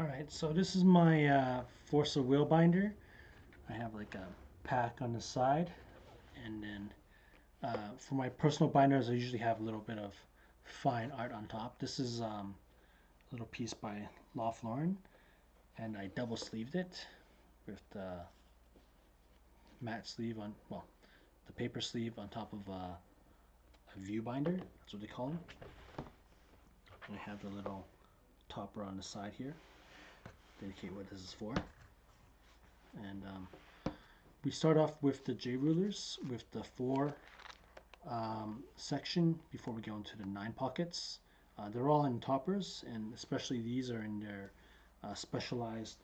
Alright, so this is my Force of Will binder. I have like a pack on the side, and then for my personal binders, I usually have a little bit of fine art on top. This is a little piece by Loft Lauren, and I double sleeved it with the matte sleeve on, well, the paper sleeve on top of a view binder. That's what they call them. And I have the little topper on the side here to indicate what this is for. And we start off with the J rulers with the 4 section before we go into the 9 pockets. They're all in toppers, and especially these are in their specialized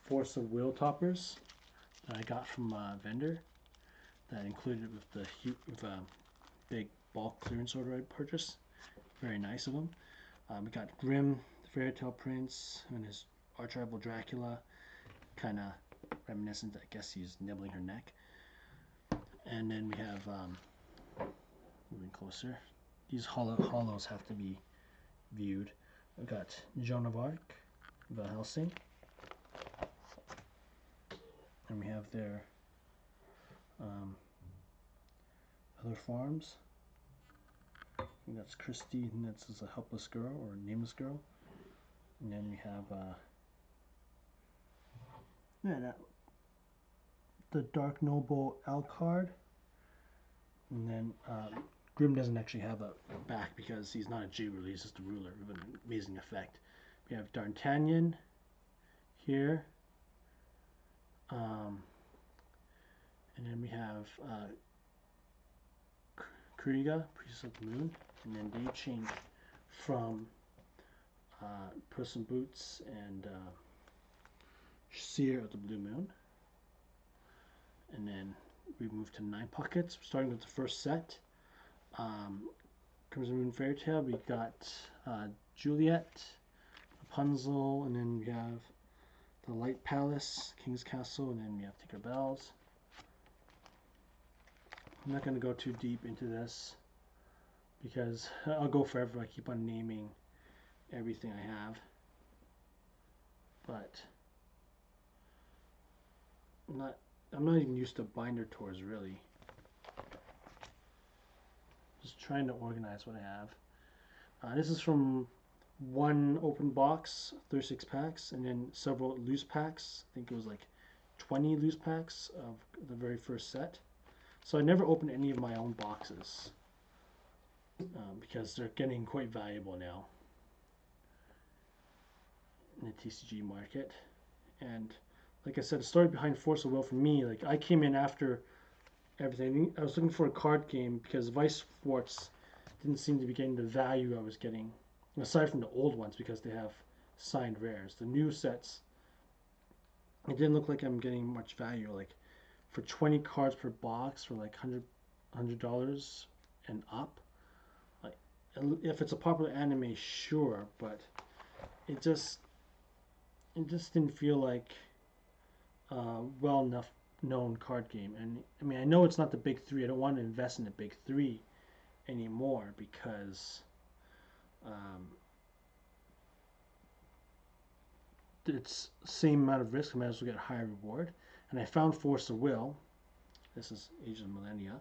Force of Will toppers that I got from a vendor that included with the big bulk clearance order I purchased. Very nice of them. We got Grimm, the Fairy Tale Prince, and his arch-rival Dracula, kind of reminiscent. I guess he's nibbling her neck. And then we have, moving closer, these hollows have to be viewed. We've got Joan of Arc, Van Helsing, and we have their other forms. And that's Christie, and that's a helpless girl or a nameless girl. And then we have the Dark Noble Alcard. And then Grimm doesn't actually have a back because he's not a J ruler, he's just a ruler with an amazing effect. We have D'Artagnan here. And then we have Kriega, Priestess of the Moon. And then they change from Puss in Boots and Seer of the Blue Moon. And then we move to 9 pockets, starting with the first set. Crimson Moon Fairy Tale, we got Juliet, Rapunzel, and then we have the Light Palace, King's Castle, and then we have Tinkerbell's. I'm not going to go too deep into this because I'll go forever. I keep on naming everything I have. But I'm not even used to binder tours really. Just trying to organize what I have. This is from one open box, 36 packs, and then several loose packs. I think it was like 20 loose packs of the very first set. So I never opened any of my own boxes because they're getting quite valuable now in the TCG market. And like I said, the story behind Force of Will for me, like I came in after everything. I was looking for a card game because Vice Forts didn't seem to be getting the value I was getting, aside from the old ones because they have signed rares. The new sets, it didn't look like I'm getting much value. Like for 20 cards per box for like $100 and up. Like if it's a popular anime, sure, but it just didn't feel like well enough known card game. And I mean, I know it's not the big three. I don't want to invest in the big three anymore because it's same amount of risk. I might as well get a higher reward. And I found Force of Will. This is Age of Millennia.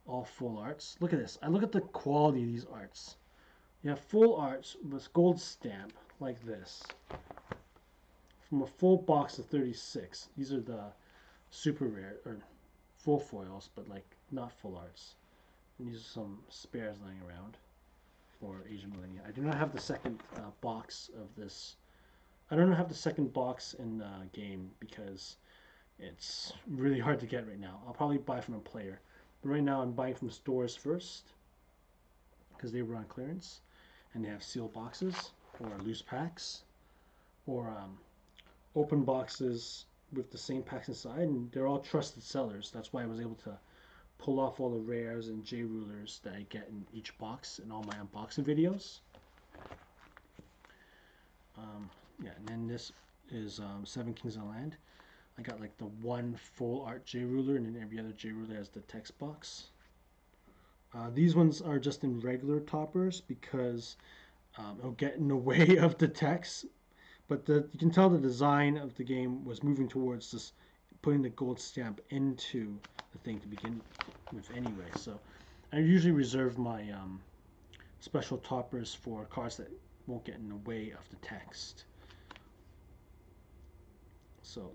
All full arts. Look at this. I look at the quality of these arts. You have full arts with gold stamp like this. From a full box of 36. These are the super rare or full foils, but like not full arts. And these are some spares lying around for Age of Millennia. I do not have the second box of this. I don't have the second box in the game because it's really hard to get right now. I'll probably buy from a player. But right now I'm buying from stores first because they were on clearance and they have sealed boxes or loose packs or open boxes with the same packs inside, and they're all trusted sellers. That's why I was able to pull off all the rares and J rulers that I get in each box in all my unboxing videos. Yeah, and then this is Seven Kings of the Land. I got like the one full art J ruler, and then every other J ruler has the text box. These ones are just in regular toppers because it'll get in the way of the text. But you can tell the design of the game was moving towards this, putting the gold stamp into the thing to begin with anyway. So I usually reserve my special toppers for cards that won't get in the way of the text. So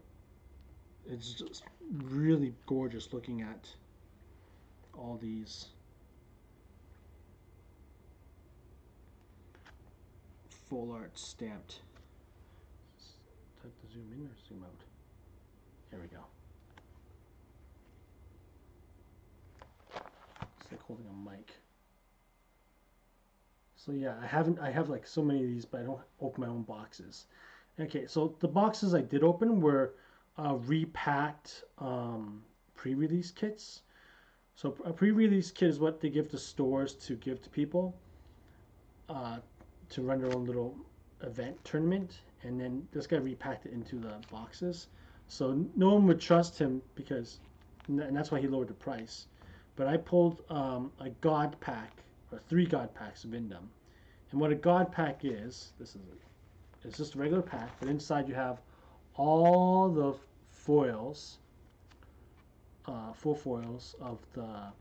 it's just really gorgeous looking at all these full art stamped. Time to zoom in or zoom out? Here we go. It's like holding a mic. So yeah, I have like so many of these, but I don't open my own boxes. Okay, so the boxes I did open were repacked pre-release kits. So a pre-release kit is what they give to stores to give to people to run their own little event tournament, and then this guy repacked it into the boxes. So no one would trust him because, and that's why he lowered the price. But I pulled a God pack, or 3 God packs of Indom. And what a God pack is, it's just a regular pack, but inside you have all the foils, full foils of the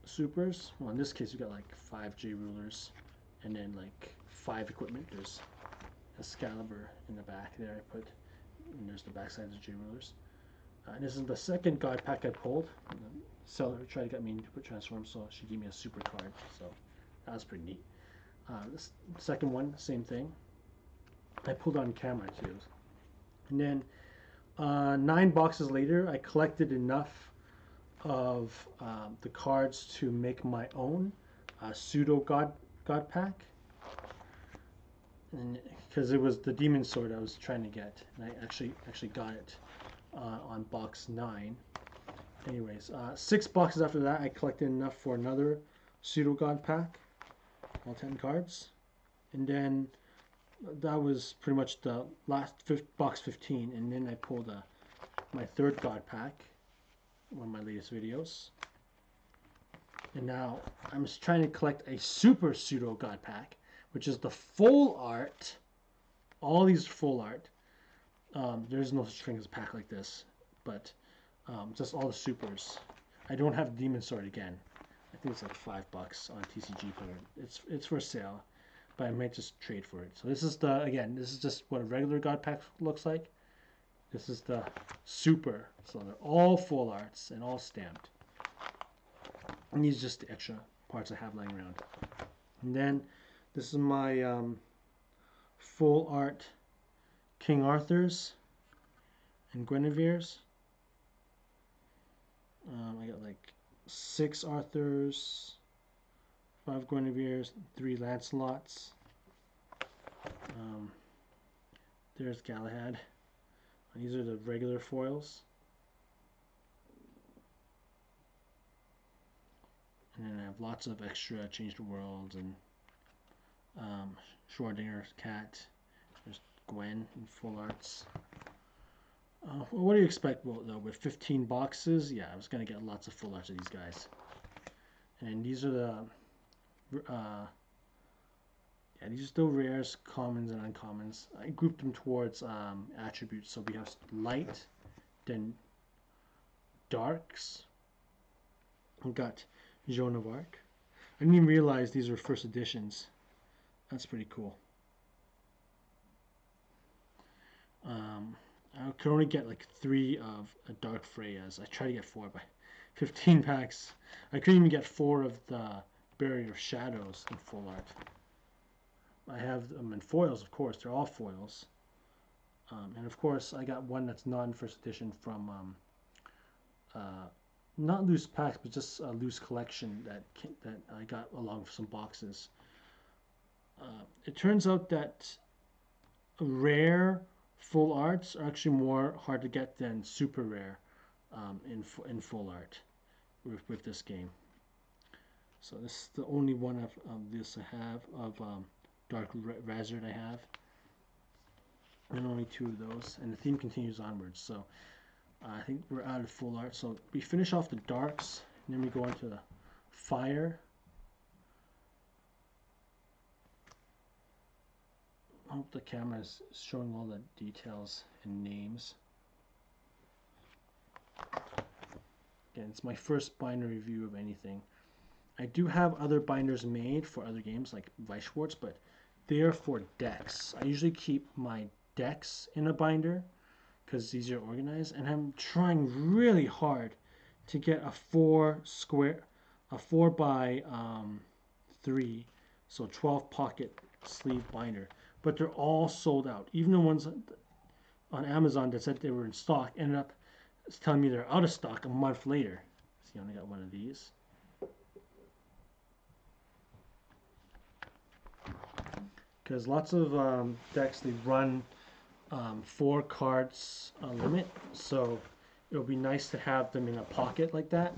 supers. Well, in this case, you got like 5 J rulers, and then like 5 equipment. There's Excalibur in the back there I put, and there's the back side of the J rulers. And this is the second God pack I pulled. The seller tried to get me to put transform, so she gave me a super card. So that was pretty neat. This second one, same thing. I pulled on camera too. And then 9 boxes later, I collected enough of the cards to make my own pseudo God pack. And because it was the demon sword I was trying to get, and I actually got it on box 9. Anyways, 6 boxes after that, I collected enough for another pseudo God pack, all 10 cards, and then that was pretty much the last box 15. And then I pulled my 3rd God pack, one of my latest videos, and now I'm just trying to collect a super pseudo God pack, which is the full art. All these full art. There's no such thing as a pack like this, but just all the supers. I don't have Demon Sword again. I think it's like $5 on TCG, but it's for sale. But I might just trade for it. So this is this is just what a regular God pack looks like. This is the super. So they're all full arts and all stamped. And these are just the extra parts I have laying around. And then this is my full art King Arthur's and Guinevere's. I got like 6 Arthurs, 5 Guinevere's, 3 Lancelots. There's Galahad. These are the regular foils. And then I have lots of extra Change the World and Schrodinger's cat. There's Gwen in full arts. What do you expect though? With 15 boxes, yeah, I was gonna get lots of full arts of these guys. And these are the these are still rares, commons, and uncommons. I grouped them towards attributes. So we have light, then darks. We got Joan of Arc. I didn't even realize these were first editions. That's pretty cool. I could only get like 3 of a Dark Freya's. I tried to get 4 by 15 packs. I couldn't even get 4 of the Barrier of Shadows in full art. I have them in foils, of course. They're all foils. And of course, I got one that's non-first edition from not loose packs, but just a loose collection that I got along with some boxes. It turns out that rare full arts are actually more hard to get than super rare in full art with this game. So this is the only one of this I have of Dark Razard I have, and only 2 of those. And the theme continues onwards. So I think we're out of full art. So we finish off the darks, and then we go into the fire. I hope the camera is showing all the details and names. Again, it's my first binder review of anything. I do have other binders made for other games like Weisschwartz, but they are for decks. I usually keep my decks in a binder because it's easier to organize, and I'm trying really hard to get a 4 by 3, so 12 pocket sleeve binder, but they're all sold out. Even the ones on Amazon that said they were in stock ended up telling me they're out of stock a month later. See, I only got one of these. Because lots of decks, they run 4 cards limit, so it'll be nice to have them in a pocket like that.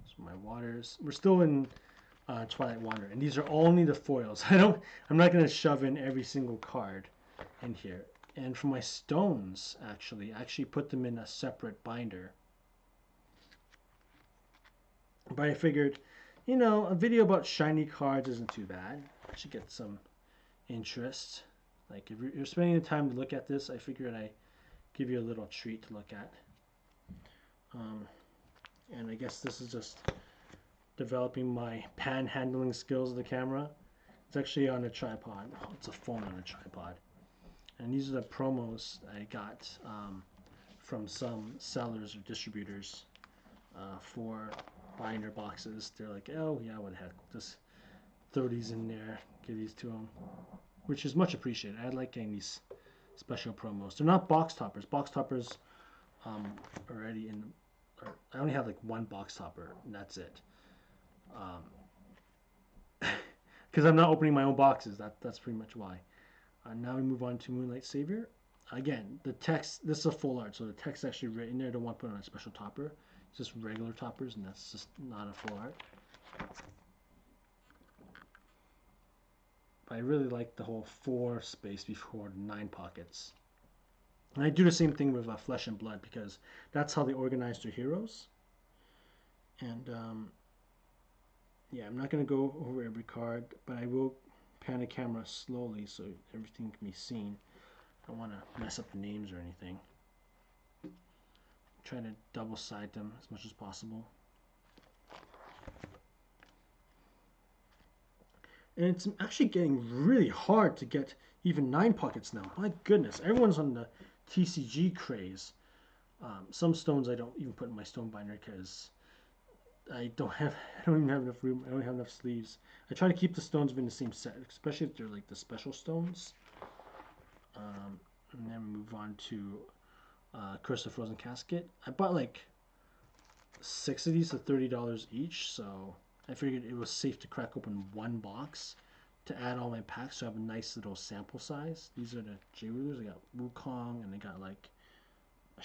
So my waters, we're still in Twilight Wander, and these are only the foils. I'm not going to shove in every single card in here. And for my stones, I actually put them in a separate binder. But I figured, you know, a video about shiny cards isn't too bad. I should get some interest. Like, if you're spending the time to look at this, I figured I'd give you a little treat to look at. And I guess this is just developing my panhandling skills of the camera. It's actually on a tripod. Oh, it's a phone on a tripod. And these are the promos I got from some sellers or distributors for binder boxes. They're like, oh yeah, what the heck, just throw these in there, give these to them, which is much appreciated. I like getting these special promos. They're not box toppers. Box toppers already in. I only have like one box topper, and that's it. Because I'm not opening my own boxes. That's pretty much why. Now we move on to Moonlight Savior. Again, the text, this is a full art, so the text actually written there. I don't want to put on a special topper. It's just regular toppers, and that's just not a full art. But I really like the whole 4 space before 9 pockets. And I do the same thing with Flesh and Blood, because that's how they organize their heroes. And yeah, I'm not going to go over every card, but I will pan the camera slowly so everything can be seen. I don't want to mess up the names or anything. Try to double side them as much as possible. And it's actually getting really hard to get even 9 pockets now. My goodness, everyone's on the TCG craze. Some stones I don't even put in my stone binder because I don't even have enough room. I don't have enough sleeves. I try to keep the stones in the same set, especially if they're like the special stones. And then move on to Curse of Frozen Casket. I bought like 6 of these for $30 each, so I figured it was safe to crack open one box to add all my packs so I have a nice little sample size. These are the J-Rulers. I got Wukong, and I got like a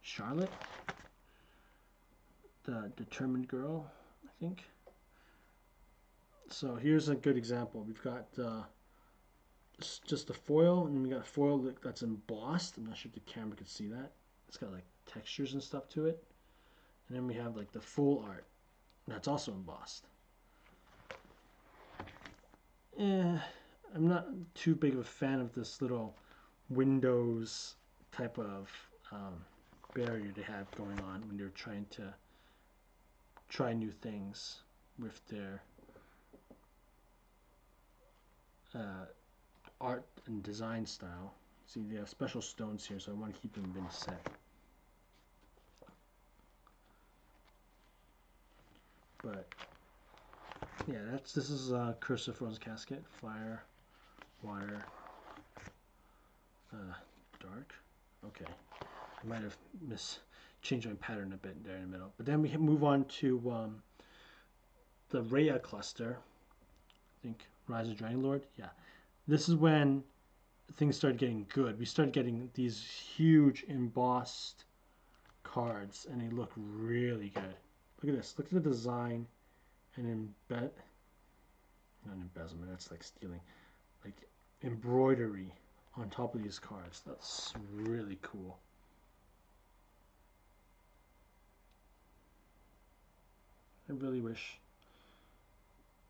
Charlotte, the Determined Girl, I think. So here's a good example. We've got just a foil, and then we got a foil that's embossed. I'm not sure if the camera could see that. It's got like textures and stuff to it. And then we have like the full art that's also embossed. I'm not too big of a fan of this little Windows type of barrier they have going on when they're trying to try new things with their art and design style. See, they have special stones here, so I want to keep them in set. But yeah, this is Curse of Frozen Casket. Fire, water, dark. Okay, I might have changed my pattern a bit there in the middle. But then we move on to the Rhea cluster. I think Rise of Dragon Lord. Yeah, this is when things started getting good. We started getting these huge embossed cards, and they look really good. Look at this. Look at the design and not embezzlement. That's like stealing. Like embroidery on top of these cards. That's really cool. I really wish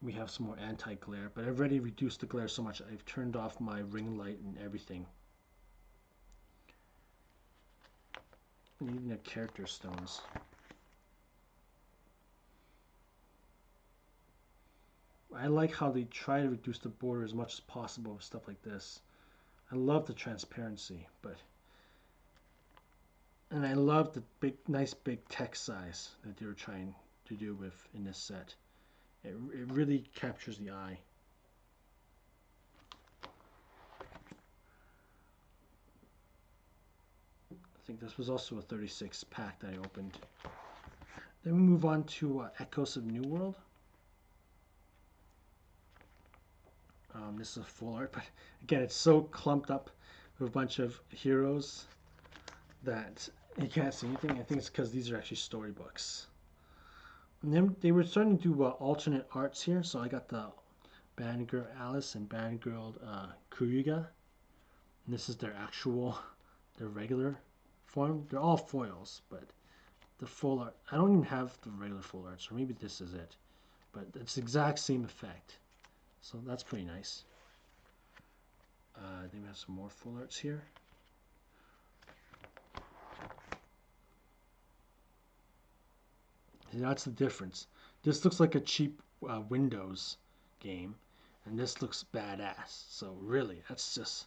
We have some more anti-glare, but I've already reduced the glare so much I've turned off my ring light and everything. And even the character stones. I like how they try to reduce the border as much as possible with stuff like this. I love the transparency, and I love the nice big text size that they were trying to do with in this set. It really captures the eye. I think this was also a 36 pack that I opened. Then we move on to Echoes of New World. This is a full art, but again, it's so clumped up with a bunch of heroes that you can't see anything. I think it's because these are actually storybooks. And then they were starting to do alternate arts here, so I got the Bad Girl Alice and Bad Girl Kuriga. And this is their regular form. They're all foils, but the full art, I don't even have the regular full arts, or maybe this is it. But it's the exact same effect. So that's pretty nice. Then we have some more full arts here. See, that's the difference. This looks like a cheap Windows game, and this looks badass. So really, that's just,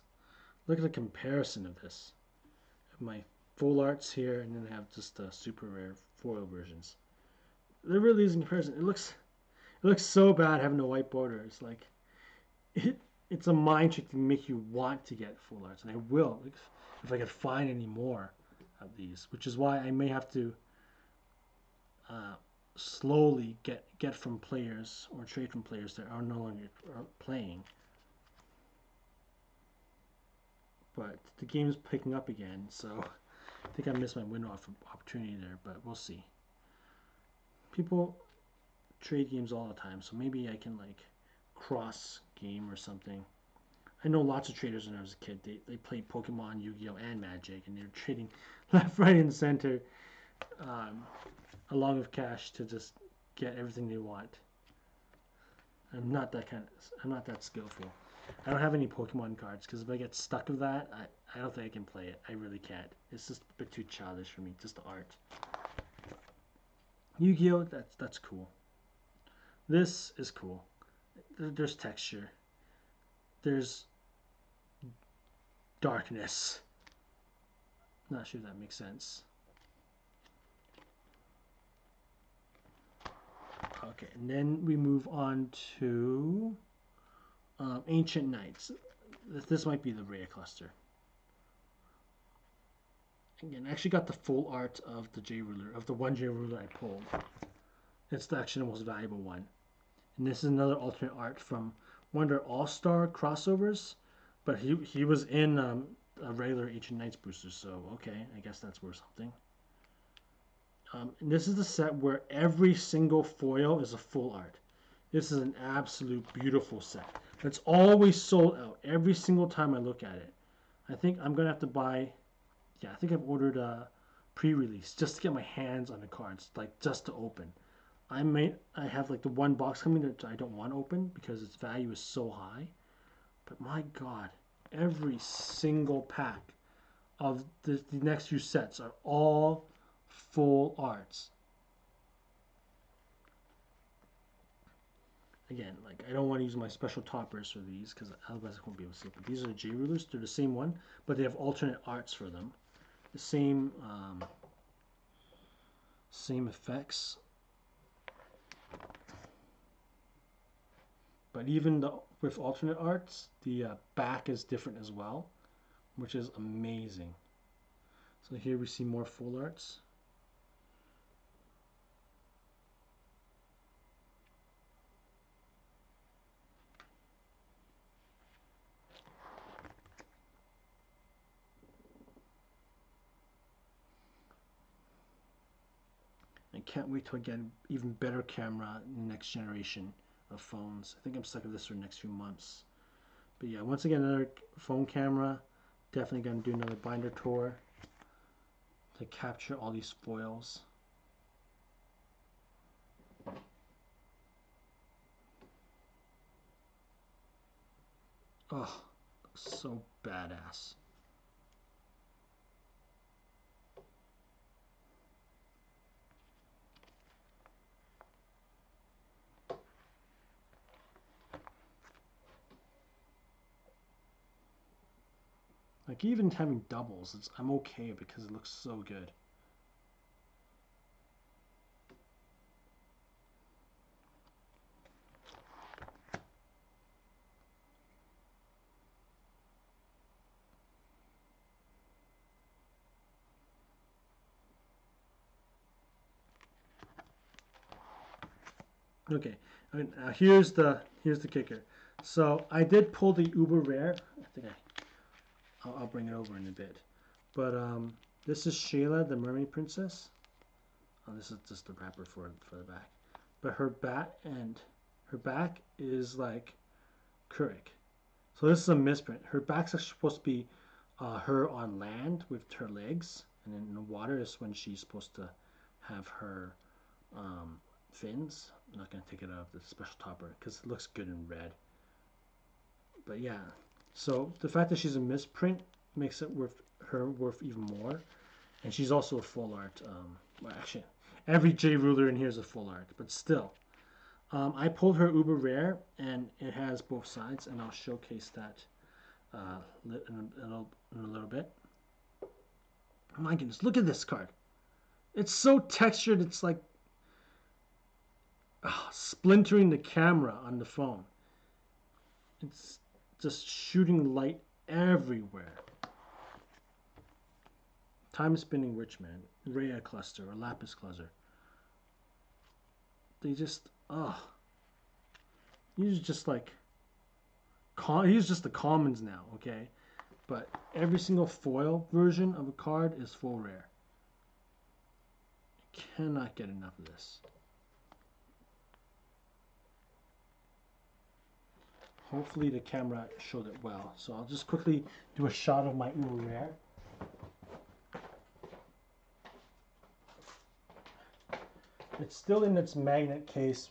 look at the comparison of this. I have my full arts here, and then I have just the super rare foil versions. There really is a comparison. It looks so bad having a white border. It's like it's a mind trick to make you want to get full arts, and I will if I could find any more of these, which is why I may have to slowly get from players or trade from players that are no longer playing. But the game's picking up again, so I think I missed my window of opportunity there, but we'll see. People trade games all the time, so maybe I can like cross game or something. I know lots of traders when I was a kid. They played Pokemon, Yu-Gi-Oh, and Magic, and they were trading left, right, and center, along with cash to just get everything they want. I'm not that skillful. I don't have any Pokemon cards because if I get stuck with that, I don't think I can play it. I really can't. It's just a bit too childish for me. Just the art. Yu-Gi-Oh, that's cool. This is cool. There's texture. There's darkness. Not sure if that makes sense. Okay, and then we move on to Ancient Knights. This might be the rare cluster. Again, I actually got the full art of the J ruler, of the one J ruler I pulled. It's actually the most valuable one. And this is another alternate art from one of their all-star crossovers, but he was in a regular Ancient Knights booster, so okay, I guess that's worth something. And this is the set where every single foil is a full art. This is an absolute beautiful set. It's always sold out every single time I look at it. I think I'm gonna have to buy. Yeah, I think I've ordered a pre-release just to get my hands on the cards, like just to open. I have like the one box coming that I don't want to open because its value is so high. But my God, every single pack of the next few sets are all full arts. Again, like I don't want to use my special toppers for these because otherwise I won't be able to see it. But these are J rulers. They're the same one, but they have alternate arts for them. The same effects. But even with alternate arts, the back is different as well, which is amazing. So here we see more full arts. I can't wait till I get an even better camera in the next generation of phones. I think I'm stuck with this for the next few months. But yeah, once again, another phone camera. Definitely going to do another binder tour to capture all these foils. Oh, looks so badass. Like even having doubles, I'm okay because it looks so good. Okay, and here's the kicker. So I did pull the uber rare. I think I'll bring it over in a bit. But this is Shayla, the Mermaid Princess. Oh, this is just the wrapper for the back. But her back is like Keurig. So this is a misprint. Her back's actually supposed to be her on land with her legs, and then in the water is when she's supposed to have her um, fins. I'm not gonna take it out of the special topper because it looks good in red. But yeah, so the fact that she's a misprint makes it worth even more. And she's also a full art. Well, actually, every J ruler in here is a full art, but still. I pulled her uber rare, and it has both sides, and I'll showcase that in a little bit. Oh my goodness, look at this card. It's so textured, it's like splintering the camera on the phone. It's just shooting light everywhere. Time spinning Witchman, Rhea cluster, or Lapis cluster. They just, he's just like, he's just the commons now, okay? But every single foil version of a card is full rare. I cannot get enough of this. Hopefully the camera showed it well. So I'll just quickly do a shot of my uber rare. It's still in its magnet case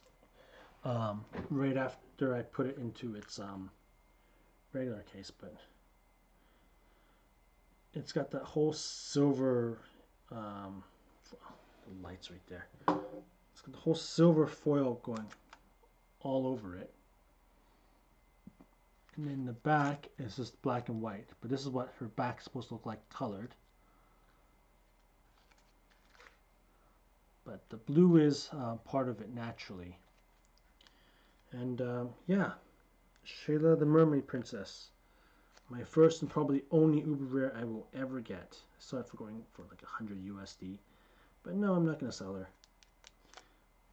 right after I put it into its regular case, but it's got that whole silver the lights right there. It's got the whole silver foil going all over it. And then the back is just black and white, but this is what her back's supposed to look like colored. But the blue is part of it naturally. And yeah, Shayla the Mermaid Princess. My first and probably only uber rare I will ever get. I saw it for going for like 100 USD. But no, I'm not going to sell her.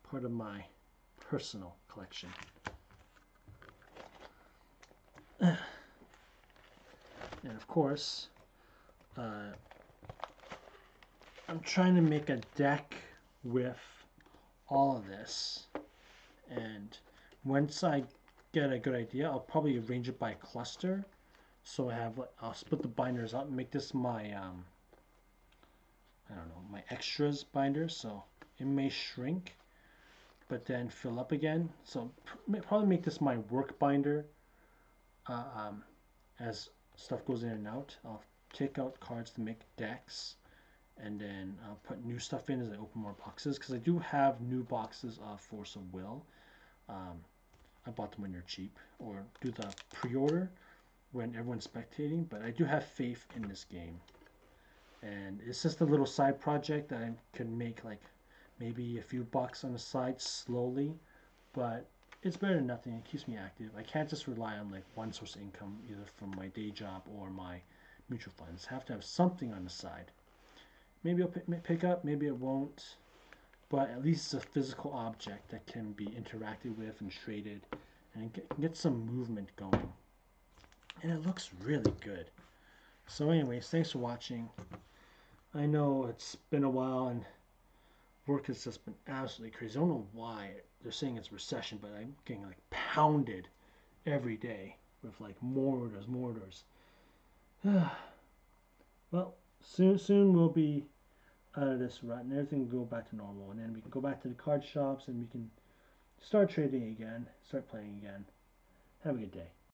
Part of my personal collection. And of course, I'm trying to make a deck with all of this. And once I get a good idea, I'll probably arrange it by cluster. So I'll split the binders up and make this my I don't know, my extras binder. So it may shrink, but then fill up again. So probably make this my work binder. As stuff goes in and out, I'll take out cards to make decks, and then I'll put new stuff in as I open more boxes, because I do have new boxes of Force of Will. I bought them when they're cheap, or do the pre-order when everyone's spectating, but I do have faith in this game. And it's just a little side project that I can make, like maybe a few bucks on the side slowly, but it's better than nothing. It keeps me active. I can't just rely on like one source of income, either from my day job or my mutual funds. I have to have something on the side. Maybe I'll pick up, maybe it won't, but at least it's a physical object that can be interacted with and traded, and get some movement going. And it looks really good. So anyways, thanks for watching. I know it's been a while and work has just been absolutely crazy. I don't know why they're saying it's recession, but I'm getting like pounded every day with like more orders. Well, soon we'll be out of this rut and everything will go back to normal, and then we can go back to the card shops and we can start trading again, start playing again. Have a good day.